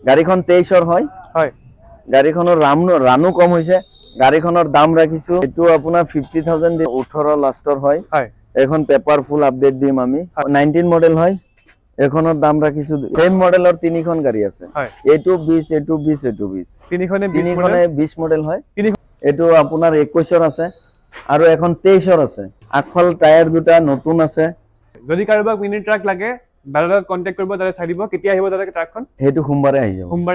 গাড়ীখন 23 হয় হয় গাড়ীখনৰ ৰানো কম হৈছে গাড়ীখনৰ দাম ৰাখিছো এটো আপোনাৰ 50000 18 লাষ্টৰ হয় হয় এখন পেপাৰ ফুল আপডেট দিম আমি 19 মডেল হয় এখনৰ দাম ৰাখিছো সেম মডেলৰ তিনিখন গাড়ী আছে এটো 20 এটো 20 এটো 20 তিনিখনে 20 মডেল হয় এটো আপোনাৰ 21 আছে আৰু এখন 23 আছে আগফাল টায়াৰ দুটা নতুন আছে যদি কাৰোবাক মিনি ট্ৰাক লাগে দাদাক কন্টাক্ট কৰিব দাদা চাই দিব কেতিয়া আহিব দাদা ট্ৰাকখন হেতু সোমবাৰে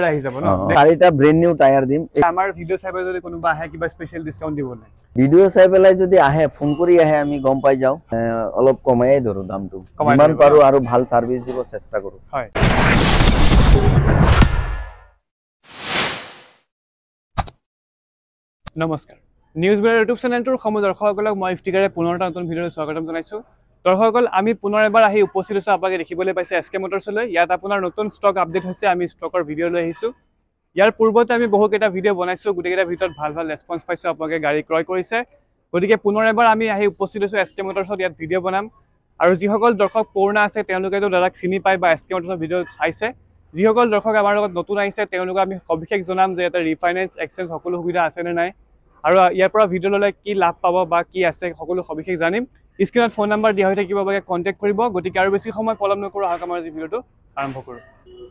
আহি যাব ন চাৰিটা ব্ৰেন্ড নিউ টায়াৰ দিম আমাৰ ভিডিও চাই যদি কোনোবা আহে কিবা স্পেশাল ডিসকাউন্ট দিব নাই ভিডিও চাই পেলাই যদি আহে ফোন কৰি আহে আমি গম পাই যাও অলপ কমাই ধৰো দামটো যিমান পাৰো আৰু ভাল সাৰ্ভিস দিব চেষ্টা কৰো হয় নমস্কাৰ নিউজ বেৰ ইউটিউব চেনেলটোৰ সময় দৰ্শকসকলক মই ইফতিকাৰে পুনৰ এটা নতুন ভিডিঅ'লৈ স্বাগতম জনাইছো দৰ্শকসকল আমি পুনৰ এবাৰ আহি উপস্থিত হৈছো আপোনালোকে দেখিবলৈ পাইছে এসকে মোটৰছলৈ ইয়াত আপোনাৰ নতুন ষ্টক আপডেট হৈছে আমি ষ্টকৰ ভিডিঅ' লৈ আহিছো ইয়াৰ পূৰ্বতে আমি বহু কেইটা ভিডিঅ' বনাইছো গুটেকেইটা ভিতৰত ভাল ৰেসপন্স পাইছো আপোনালোকে গাড়ী ক্ৰয় কৰিছে গতিকে পুনৰ এবাৰ আমি আহি উপস্থিত হৈছো এসকে মোটৰছত ইয়াত ভিডিঅ' বনাম আৰু যিসকল দৰ্শক পুৰণা আছে তেওঁলোকেতো দাদাক চিনি পায় বা এসকে মোটৰছৰ ভিডিঅ' চাইছে যিসকল দৰ্শক আমাৰ লগত নতুন আহিছে তেওঁলোকক আমি সবিশেষ জনাম যে এটা ৰিফাইনেন্স এক্সচেঞ্জ সকলো সুবিধা আছে নে নাই আৰু ইয়াৰ পৰা ভিডিঅ' ললে কি লাভ পাব বা কি আছে সকলো সবিশেষ জানিম স্ক্ৰিনত ফোন নাম্বাৰ দিয়া হৈ থাকিব বাবে কন্টাক্ট কৰিব গতিকে আৰু বেছি সময় পলম নকৰো আহক আমাৰ এই ভিডিঅ'টো আৰম্ভ কৰো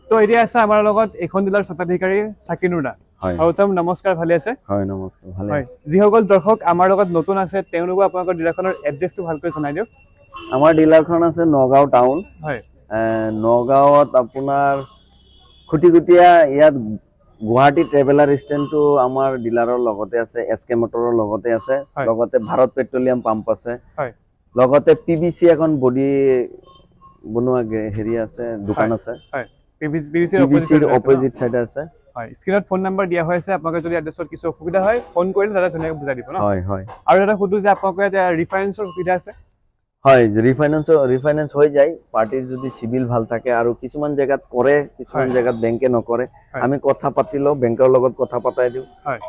তো এতিয়া আছে আমাৰ লগত এখন ডিলাৰ স্বত্বাধিকাৰী সাকিনুৰ দা গৌতম নমস্কাৰ ভালে আছে হয় নমস্কাৰ ভালে হয় যিসকল দৰ্শক আমাৰ লগত নতুন আছে তেওঁলোকক আপোনালোকৰ ডিলাৰখনৰ এড্ৰেছটো ভালকৈ জনাই দিয়ক আমাৰ ডিলাৰখন আছে নগাঁও টাউন হয় নগাঁৱত আপোনাৰ খুটিকুটিয়া ইয়াত গুৱাহাটী ট্ৰেভেলাৰ ষ্টেণ্ডটো আমাৰ ডিলাৰৰ লগতে আছে এসকে মোটৰৰ লগতে আছে লগতে ভাৰত পেট্ৰলিয়াম পাম্প আছে হয় লগতে পিবিসি এখন বডি বনোৱা হেৰি আছে দোকান আছে হয় পিবিসিৰ অপোজিট সাইডে আছে হয় স্ক্ৰিনত ফোন নাম্বাৰ দিয়া হৈ আছে আপোনালোকে যদি এড্ৰেছত কিছু অসুবিধা হয় ফোন কৰিলে দাদা ধুনীয়াকৈ বুজাই দিব ন হয় হয় আৰু এটা সুধো যে আপোনালোকে ৰিফাইনেন্সৰ সুবিধা আছে হয় ৰিফাইনেন্স হৈ যায় পাৰ্টিৰ যদি সিভিল ভাল থাকে আৰু কিছুমান জায়গাত কৰে কিছুমান জায়গাত বেংকে নকৰে আমি কথা পাতিলো বেংকৰ লগত কথা পাতাই দিও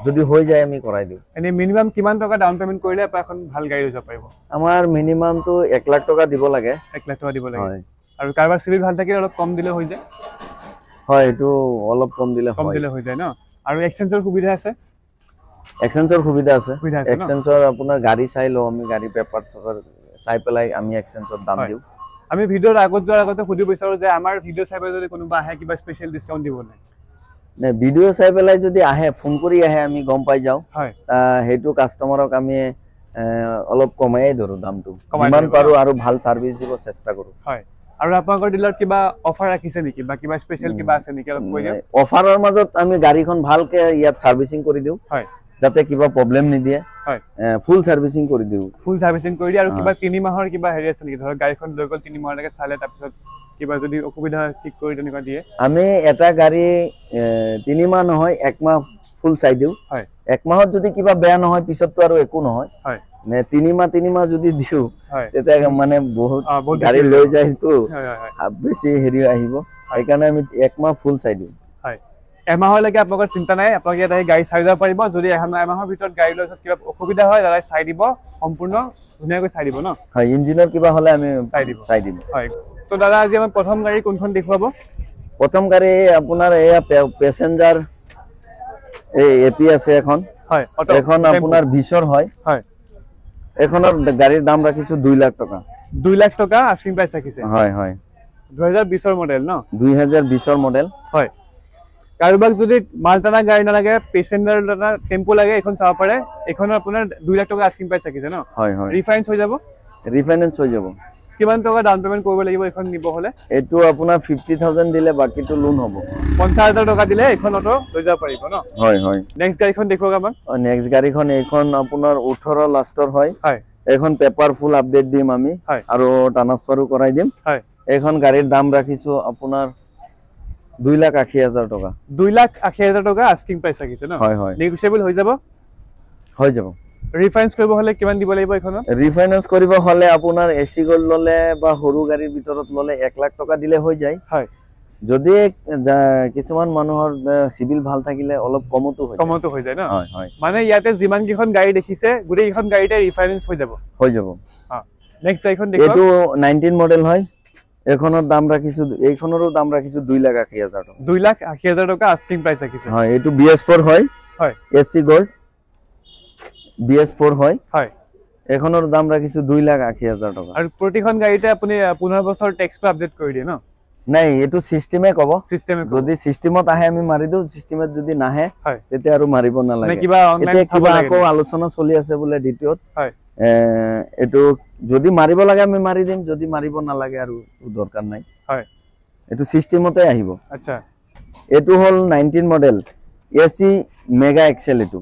যদি হৈ যায় আমি কৰাই দিও এনে মিনিমাম কিমান টকা ডাউন পেমেন্ট কৰিলে এখন ভাল গাড়ী হৈ যাব পাৰিব আমাৰ মিনিমাম তো 1 লাখ টকা দিব লাগে 1 লাখ টকা দিব লাগে হয় আৰু কাৰোবাৰ সিভিল ভাল থাকিলে অলপ কম দিলে হৈ যায় হয় এটো অলপ কম দিলে হৈ যায় ন আৰু এক্সচেঞ্জৰ সুবিধা আছে এক্সচেঞ্জৰ আপোনাৰ গাড়ী চাই লো আমি গাড়ী পেপাৰ চাই পেলাই আমি এক্সচেঞ্জৰ দাম দিও আমি ভিডিঅ'ৰ আগত যোৱাৰ আগতে সুধি বিচাৰো যে আমাৰ ভিডিঅ' চাই যদি কোনোবা আহে কিবা স্পেশাল ডিসকাউন্ট দিব নাই নে ভিডিঅ' চাই পেলাই যদি আহে ফোন কৰি আহে আমি গম পাই যাও হয় হেতু কাস্টমাৰক আমি অলপ কমাই ধৰো দামটো যিমান পাৰো আৰু ভাল সাৰ্ভিস দিব চেষ্টা কৰো হয় আৰু আপোনালোকৰ ডিলাৰত কিবা অফাৰ ৰাখিছে নেকি বা কিবা স্পেশাল কিবা আছে নেকি অলপ কৈ দিয়ক অফাৰৰ মাজত আমি গাড়ীখন ভালকে ইয়াত সাৰ্ভিসিং কৰি দিও হয় যাতে কিবা প্ৰবলেম নিদিয়ে হয় ফুল সাৰ্ভিসিং কৰি দিও আৰু কিবা 3 মাহৰ কিবা হেৰি আছে নেকি ধৰ গাড়ীখন লৈ গল 3 মাহলৈকে চালে তাৰ পিছত কিবা যদি অসুবিধা ঠিক কৰি তেনেকুৱা দিয়ে আমি এটা গাড়ী 3 মাহ নহয় 1 মাহ ফুল চাই দিও হয় 1 মাহত যদি কিবা বেয়া নহয় পিছতটো আৰু একো নহয় হয় নে 3 মাহ যদি দিও তেতিয়া মানে বহুত গাড়ী লৈ যায় তো বেছি হেৰি আহিব সেইকাৰণে আমি 1 মাহ ফুল চাই দিও হয় এমাহলৈকে আপোনালোকৰ চিন্তা নাই আপোনালোকে এটা গাড়ী চাই যাব পাৰিব যদি এমাহৰ ভিতৰত গাড়ী লৈ কিবা অসুবিধা হয় দাদা চাই দিব সম্পূৰ্ণ ধুনীয়াকৈ চাই দিব ন হয় ইঞ্জিনৰ কিবা হলে আমি চাই দিম হয় তো দাদা আজি আমাৰ প্ৰথম গাড়ী কোনখন দেখুৱাব প্ৰথম গাড়ী আপোনাৰ এয়া পেসেঞ্জাৰ এপি আছে এখন হয় এখন আপোনাৰ 20ৰ হয় হয় এখনৰ গাড়ীৰ দাম ৰাখিছো 2 লাখ টকা 2 লাখ টকা আস্কিং প্ৰাইস ৰাখিছে হয় হয় 2020ৰ মডেল ন 2020ৰ মডেল হয় কাৰোবাক যদি মালটানা গাড়ী নালাগে পেসেঞ্জাৰ টানা টেম্পো লাগে এখন চাব পাৰে এখনৰ আপোনাৰ 2 লাখ টকা আস্কিং প্ৰাইস ৰাখিছে ন হয় হয় ৰিফাইনেন্স হৈ যাব কিমান টকা ডাউন পেমেন্ট কৰিব লাগিব এখন নিব হলে এটো আপোনাৰ 50000 দিলে বাকিটো লোন হ'ব 50000 টকা দিলে এখন অটো লৈ যাব পাৰিব ন হয় হয় নেক্সট গাড়ীখন দেখুৱাক আমাক নেক্সট গাড়ীখন এইখন আপোনাৰ 18 লাষ্টৰ হয় হয় এখন পেপাৰ ফুল আপডেট দিম আমি আৰু ট্ৰান্সফাৰো কৰাই দিম হয় এইখন গাড়ীৰ দাম ৰাখিছো আপোনাৰ 2,80,000 টকা 2,80,000 টকা আস্কিং প্ৰাইস ৰাখিছে ন হয় হয় নেগোশিয়েবল হৈ যাব ৰিফাইনেন্স কৰিব হলে কিমান দিব লাগিব এখনত ৰিফাইনেন্স কৰিব হলে আপোনাৰ এসি গোল্ড ললে বা সৰু গাড়ীৰ ভিতৰত ললে 1 লাখ টকা দিলে হৈ যায় হয় যদি কিছুমান মানুহৰ সিভিল ভাল থাকিলে অলপ কমতো হৈ যায় ন হয় হয় মানে ইয়াতে যিমান কিখন গাড়ী দেখিছে গুটেই কিখন গাড়ীতে ৰিফাইনেন্স হৈ যাব হ্যাঁ নেক্সট গাড়ীখন দেখো এটো 19 মডেল হয় এখনৰ দাম ৰাখিছো, এইখনৰো দাম ৰাখিছো 2,80,000 টকা। 2,80,000 টকা আস্কিং প্ৰাইস ৰাখিছে। হয়, এইটো BS4 হয়। হয়, এসি গোল্ড BS4 হয়। হয়, এখনৰ দাম ৰাখিছো 2,80,000 টকা। আৰু প্ৰতিখন গাড়ীতে আপুনি 15 বছৰ টেক্সটো আপডেট কৰি দিয়ে ন? নাই, এইটো সিস্টেমে কব। সিস্টেমে যদি সিস্টেমত আহে আমি মাৰি দিও, সিস্টেমত যদি নাহে হয় তেতিয়া আৰু মাৰিব নালাগে। কিবা অনলাইন চাব কিবা লাগে। আকৌ আলোচনা চলি আছে বোলে দ্বিতীয়ত। হয়, এটো যদি মাৰিব লাগে আমি মাৰি দিম, যদি মাৰিব নালাগে আৰু দৰকাৰ নাই। হয়, এটো সিস্টেমতে আহিব। আচ্ছা, এটো হল 19 মডেল এসি মেগা এক্সেল। এটো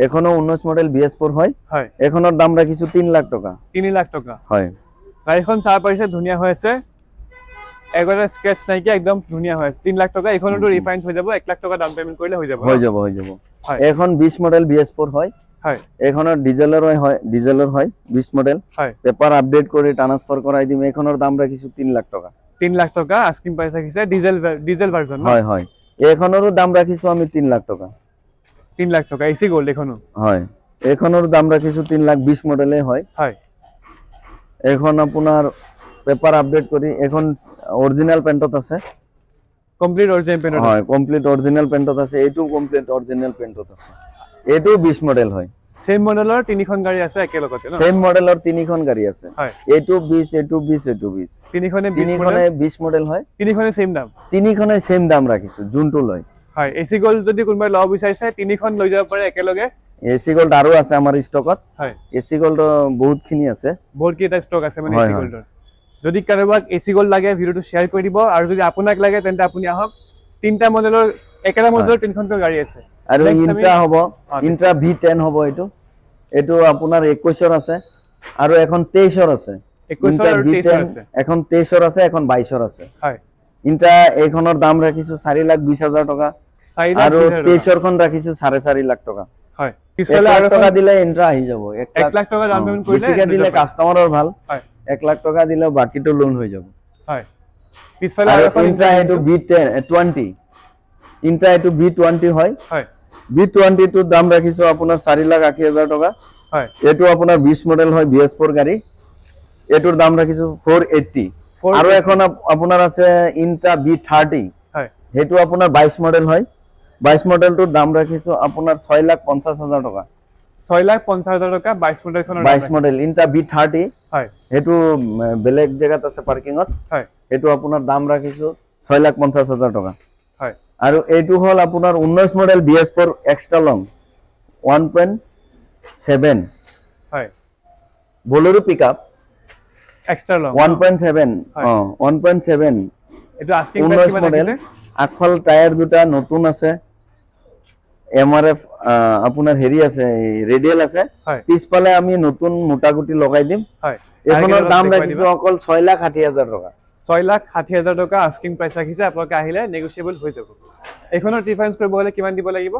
এখনো 19 মডেল BS4 হয়। হয়, এখনৰ দাম ৰাখিছো 3 লাখ টকা। 3 লাখ টকা। হয়, গাড়ীখন চাব পাৰিছে, ধুনীয়া হৈ আছে, এগৰা স্ক্ৰেচ নাইকি, একদম ধুনীয়া হৈ আছে। 3 লাখ টকা। এখনটো ৰিফাইন্স হৈ যাব, 1 লাখ টকা ডাউন পেমেন্ট কৰিলে হৈ যাব। হৈ যাব। হয়, এখন 20 মডেল BS4 হয়। হয়, এখনৰ ডিজেলৰ হয় 20 মডেল। হয়, পেপাৰ আপডেট কৰি ট্ৰান্সফাৰ কৰাই দিম। এখনৰ দাম ৰাখিছো 3 লাখ টকা। 3 লাখ টকা আস্কিং প্ৰাইস ৰাখিছে, ডিজেল ভাৰ্জন ন? হয়, হয়। এখনৰো দাম ৰাখিছো আমি 3 লাখ টকা। 3 লাখ টকা এসি গোল্ড এখনো। হয়, এখনৰ দাম ৰাখিছো 3 লাখ। 20 মডেলে হয়। হয়, এখন আপোনাৰ পেপাৰ আপডেট কৰি এখন অৰিজিনাল পেন্টত আছে। কমপ্লিট অৰিজিনাল পেন্টত হয়, আছে। কমপ্লিট অৰিজিনাল পেন্টত আছে। এইটো কমপ্লিট অৰিজিনাল পেন্টত আছে। এইটো 20 মডেল হয়। সেম মডেলৰ তিনিখন গাড়ী আছে একেলগতে ন? সেম মডেলৰ তিনিখন গাড়ী আছে। হয়, এইটো 20, এইটো 20, এইটো 20। তিনিখনে 20 মডেল হয়। তিনিখনে সেম দাম। তিনিখনে সেম দাম ৰাখিছো যোনটো লয়। হয়, এসি গোল্ড যদি কোনোবাই লব বিচাৰিছে তিনিখন লৈ যাব পাৰে একেলগে। এসি গোল্ড আৰু আছে আমাৰ ষ্টকত। হয়, এসি গোল্ড বহুতখিনি আছে। বহুত কেইটা ষ্টক আছে মানে এসি গোল্ডৰ। যদি কাৰোবাক এসি গোল্ড লাগে ভিডিওটো শেয়াৰ কৰি দিব, আৰু যদি আপোনাক লাগে তেন্তে আপুনি আহক। তিনটা মডেলৰ একেটা মডেলৰ তিনখনকৈ গাড়ী আছে। আৰু ইন্ট্ৰা হ'ব, ইন্ট্ৰা V10 হ'ব। এইটো আপোনাৰ 21ৰ আছে আৰু এখন 23ৰ আছে। 21ৰ আৰু 23ৰ আছে। এখন 23ৰ আছে, এখন 22ৰ আছে। হয়, ইন্ট্ৰা এইখনৰ দাম ৰাখিছো 4,20,000 টকা। আৰু 23ৰ খন ৰাখিছো 4.5 লাখ টকা। হয়, 1 লাখ টকা দিলে ইন্ট্ৰা আহি যাব। 1 লাখ টকা ডাউন পেমেন্ট কৰিলে বেছিকে দিলে কাস্টমাৰৰ ভাল। হয়, 1 লাখ টকা দিলে বাকিটো লোন হৈ যাব। হয়, পিছফালে আৰু এখন ইন্ট্ৰা এইটো V20 ইন্ট্ৰা এইটো V20 হয়। হয়, V20 টোৰ দাম ৰাখিছো আপোনাৰ 4,80,000 টকা। হয়, এইটো আপোনাৰ 20 মডেল হয় BS4 গাড়ী। এটোৰ দাম ৰাখিছো 480। আৰু এখন আপোনাৰ আছে ইন্ট্ৰা V30। হয়, হেতু আপোনাৰ 22 মডেল হয়। 22 মডেলটোৰ দাম ৰাখিছো আপোনাৰ 6,50,000 টকা। 6,50,000 টকা 22 মডেলখনৰ। 22 মডেল ইন্ট্ৰা V30। হয়, হেতু বেলেগ জায়গাত আছে পাৰ্কিংত। হয়, হেতু আপোনাৰ দাম ৰাখিছো 6,50,000 টকা। হয়, আৰু এইটো হল আপোনাৰ 19 মডেল BS4 এক্সট্ৰা লং 1.7। হয়, বলেৰো পিকআপ এক্সট্ৰা লং 1.7। 1.7 এটো আস্কিং প্ৰাইস 19 কিমান মডেল। ৰাখিছে? আগফাল টায়াৰ দুটা নতুন আছে। MRF আপোনাৰ হেৰি আছে, ৰেডিয়েল আছে। হয়, পিছফালে আমি নতুন মোটাগুটি লগাই দিম। হয়, এখনৰ দাম ৰাখিছো অকল 6,60,000 টকা। 6,60,000 টকা আস্কিং প্ৰাইস ৰাখিছে। আপোনালোকে আহিলে নেগোশিয়েবল হৈ যাব। এখনৰ ডিফাৰেন্স কৰিব হলে কিমান দিব লাগিব?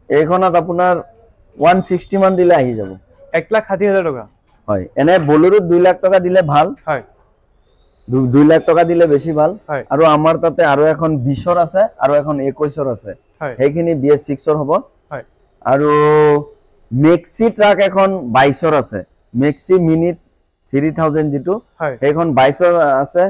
এইখনত আপোনাৰ 160 মান দিলে আহি যাব। 1,60,000 টকা। হয়, এনে বলেৰোত 2 লাখ টকা দিলে ভাল। হয়, 2 লাখ টকা দিলে বেছি ভাল। হয়, আৰু আমাৰ তাতে আৰু এখন 20ৰ আছে আৰু এখন 21ৰ আছে। হয়, সেইখিনি BS6ৰ হ'ব। হয়, আৰু মেক্সি ট্ৰাক এখন 22ৰ আছে। মেক্সি মিনি 3000 যেটো হয়, সেইখন 22ৰ আছে।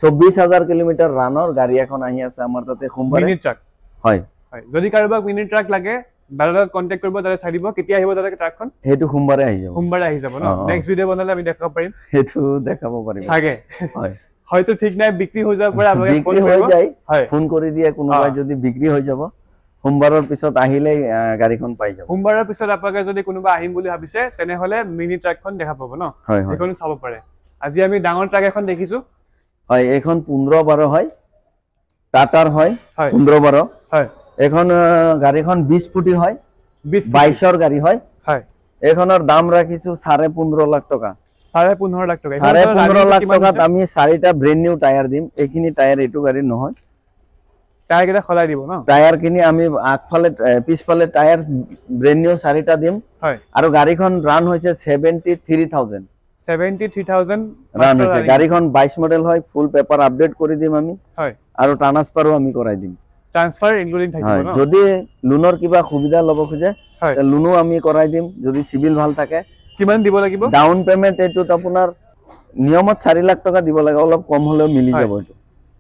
24,000 কিলোমিটাৰ ৰানৰ গাড়ী এখন আহি আছে আমাৰ তাতে সোমবাৰে। Mini truck. হয়, হয়, যদি কাৰোবাক মিনি ট্ৰাক লাগে দাদাক কন্টাক্ট কৰিব, দাদা চাই দিব। কেতিয়া আহিব দাদা ট্ৰাকখন? হেতু সোমবাৰে আহি যাব। সোমবাৰে আহি যাব ন? নেক্সট ভিডিও বনালে আমি দেখাব পাৰিম। হেতু দেখাব পাৰিম সাগে। হয়, হয়তো ঠিক নাই বিক্ৰি হৈ যাব পাৰে, আপোনালোকে ফোন বিক্ৰি হৈ কৰিব। যায়। হয়, ফোন কৰি দিয়ে কোনোবাই, যদি বিক্ৰি হৈ যাব সোমবাৰৰ পিছত আহিলে গাড়ীখন পাই যাব। সোমবাৰৰ পিছত আপোনালোকে যদি কোনোবা আহিম বুলি ভাবিছে তেনেহলে মিনি ট্ৰাকখন দেখা পাব ন? হয়, হয়। এইখন চাব পাৰে। আজি আমি ডাঙৰ ট্ৰাক এখন দেখিছো। হয়, এইখন 15-12 হয়। টাটাৰ হয়। হয়, 15-12। হয়, এখন গাড়ীখন 20 ফুটি হয়। 22ৰ গাড়ী হয়। হয়, এখনৰ দাম ৰাখিছো 15.5 লাখ টকা। 15.5 লাখ টকা। 15.5 লাখ টকাত আমি 4টা ব্ৰেন্ড নিউ টায়াৰ দিম। এইখিনি টায়াৰ এইটো গাড়ী নহয়। টায়াৰ কেইটা খলাই দিব ন? টায়াৰ কিনি আমি আগফালে পিছফালে টায়াৰ ব্ৰেন্ড নিউ 4টা দিম। হয়, আৰু গাড়ীখন ৰান হৈছে 73,000। 73,000 ৰান হৈছে। গাড়ীখন 22 মডেল হয়। ফুল পেপাৰ আপডেট কৰি দিম আমি। হয়, আৰু ট্ৰান্সফাৰো আমি কৰাই দিম। ট্ৰান্সফাৰ ইনক্লুডিং থাকিব ন? যদি লোনৰ কিবা সুবিধা ল'ব খোজে হয়, লোনো আমি কৰাই দিম, যদি সিভিল ভাল থাকে। কিমান দিব লাগিব? ডাউন পেমেন্ট এটোত আপোনাৰ নিয়মত 4 লাখ টকা দিব লাগে, অলপ কম হলেও মিলি যাব এটো।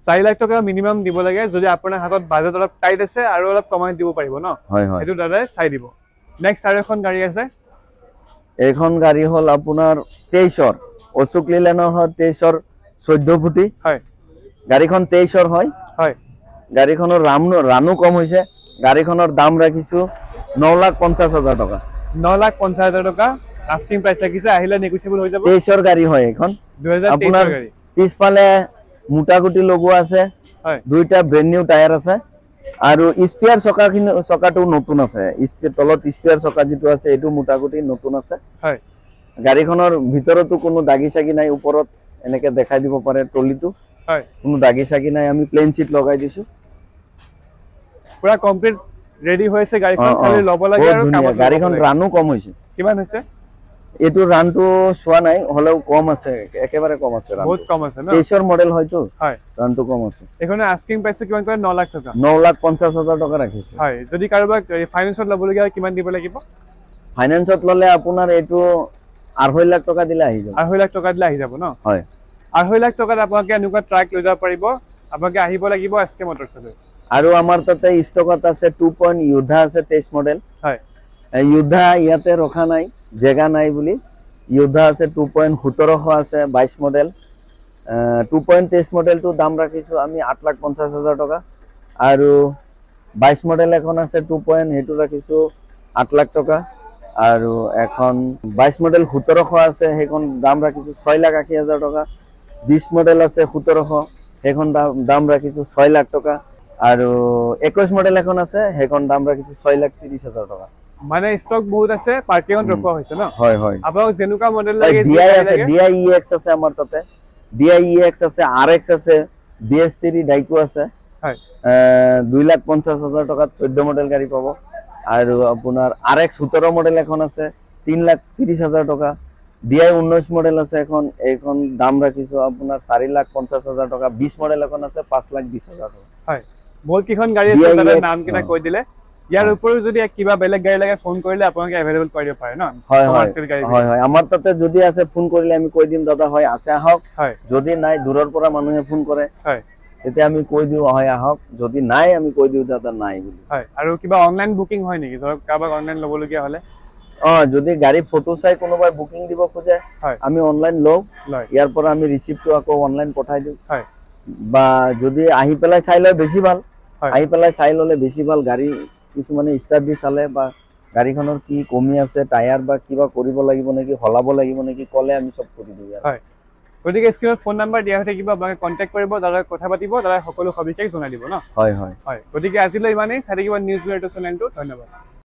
4 লাখ টকা মিনিমাম দিব লাগে যদি আপোনাৰ হাতত বাজেট অলপ টাইট আছে আৰু অলপ কমাই দিব পাৰিব ন। হয় হয়, এটো দাদাই চাই দিব। নেক্সট আৰু এখন গাড়ী আছে, এখন গাড়ী হল আপোনাৰ 23ৰ অশোক লেলেনৰ হয় 23ৰ 14 ফুটি। হয়, গাড়ীখন 23ৰ হয়। হয়, গাড়ীখনৰ ৰানো কম হৈছে। গাড়ীখনৰ দাম ৰাখিছো 9,50,000 টকা। 9,50,000 টকা আস্কিং প্ৰাইস ৰাখিছে, আহিলে নেগোশিয়েবল হৈ যাব। 23ৰ গাড়ী হয় এখন। 2023 ৰ গাড়ী। পিছফালে মুটাগুটি লগোৱা আছে। হয়, দুইটা ব্ৰেন্ড নিউ টায়াৰ আছে আৰু স্পেয়াৰ চকাটো নতুন আছে। তলত স্পেয়াৰ চকা যেটো আছে এটো মুটাগুটি নতুন আছে। হয়, গাড়ীখনৰ ভিতৰতো কোনো দাগি সাগি নাই, ওপৰত এনেকে দেখাই দিব পাৰে টলিটো। হয়, কোনো দাগি সাগি নাই, আমি প্লেন সিট লগাই দিছো। পুৰা কমপ্লিট ৰেডি হৈছে গাড়ীখন, খালি লব লাগে আৰু কামত গাড়ীখন ৰানো কম হৈছে। কিমান হৈছে? এটো ৰানটো সোয়া নাই, হলেও কম আছে, একেবাৰে কম আছে। বহুত কম আছে ন। 23ৰ মডেল হয়তো। হয়, ৰানটো কম আছে। এখনে আস্কিং প্ৰাইস কিমান কয়? 9 লাখ টকা। 9,50,000 টকা ৰাখিছো। হয়, যদি কাৰোবাক ফাইনান্সত লব লগিয়া কিমান দিব লাগিব? ফাইনান্সত ললে আপোনাৰ এটো 2.5 লাখ টকা দিলে আহি যাব। 2.5 লাখ টকা দিলে আহি যাব ন। হয়, 2.5 লাখ টকাত আপোনাক এনেকুৱা ট্ৰাক লৈ যাব পাৰিব। আপোনাক আহিব লাগিব এসকে মোটৰছলৈ। আৰু আমাৰ তাতে ষ্টকত আছে 2 যোদ্ধা আছে 23 মডেল। হয়, যোদ্ধা ইয়াতে ৰখা নাই, জেগা নাই বুলি। যোদ্ধা আছে 2.1700 আছে 22 মডেল। 2.23 মডেলটো দাম ৰাখিছো আমি 8,50,000 টকা। আৰু 22 মডেল এখন আছে 2. হেতু ৰাখিছো 8 লাখ টকা। আৰু এখন 22 মডেল 1700 আছে, সেইখন দাম ৰাখিছো 6,80,000 টকা। 20 মডেল আছে 1700, সেইখন দাম ৰাখিছো 6 লাখ টকা। আৰু 21 মডেল এখন আছে, সেইখন দাম ৰাখিছো 6,30,000 টকা। মানে স্টক বহুত আছে, পাৰ্কিংত ৰখোৱা হৈছে ন। হয় হয়, আপোনাক যেনুকা মডেল লাগে DI আছে, DI EX আছে আমাৰ তাতে। DI EX আছে, RX আছে, BS3 ডাইকো আছে। হয়, 2,50,000 টকাত 14 মডেল গাড়ী পাব। আৰু আপোনাৰ RX 17 মডেল এখন আছে 3,30,000 টকা। DI 19 মডেল আছে এখন, এইখন দাম ৰাখিছো আপোনাৰ 4,50,000 টকা। 20 মডেল এখন আছে 5,20,000 টকা। হয়, বহুত কিখন গাড়ী আছে, তাৰ নাম কিনা কৈ দিলে। ইয়াৰ উপৰিও যদি কিবা বেলেগ গাড়ী লাগে ফোন কৰিলে আপোনাক এভেইলেবল কৰি দিব পাৰে ন। হয় হয়, আমাৰ তাতে যদি আছে ফোন কৰিলে আমি কৈ দিম দাদা হয় আছে আহক। হয়, যদি নাই দূৰৰ পৰা মানুহে ফোন কৰে, হয়, তেতিয়া আমি কৈ দিও হয় আহক। যদি নাই আমি কৈ দিও দাদা নাই বুলি। হয়, আৰু কিবা অনলাইন বুকিং হয় নেকি? ধৰক কাৰোবাক অনলাইন ল'ব লগিয়া হলে? যদি গাড়ী ফটো চাই কোনোবাই বুকিং দিব খোজে, আমি অনলাইন লওঁ। ইয়াৰ পৰা আমি ৰিসিপ্টটো আকৌ অনলাইন পঠাই দিওঁ। হয়, বা যদি আহি পেলাই চাই লয় বেছি ভাল। আহি পেলাই চাই ললে বেছি ভাল। গাড়ী কিছুমানে ষ্টাৰ্ট দি চালে বা গাড়ীখনৰ কি কমি আছে, টায়াৰ বা কিবা কৰিব লাগিব নেকি, হলাব লাগিব নেকি কলে আমি সব কৰি দিওঁ। হয়, গতিকে স্ক্ৰিনত ফোন নাম্বাৰ দিয়া হৈ থাকিব, আপোনাক কন্টেক্ট কৰিব, দাদাক কথা পাতিব, দাদাই সকলো সবিশেষ জনাই দিব ন। হয় হয় হয়, গতিকে আজিলৈ ইমানেই। চাই থাকিব নিউজ বিউৰ ইউটিউব চেনেলটো। ধন্যবাদ।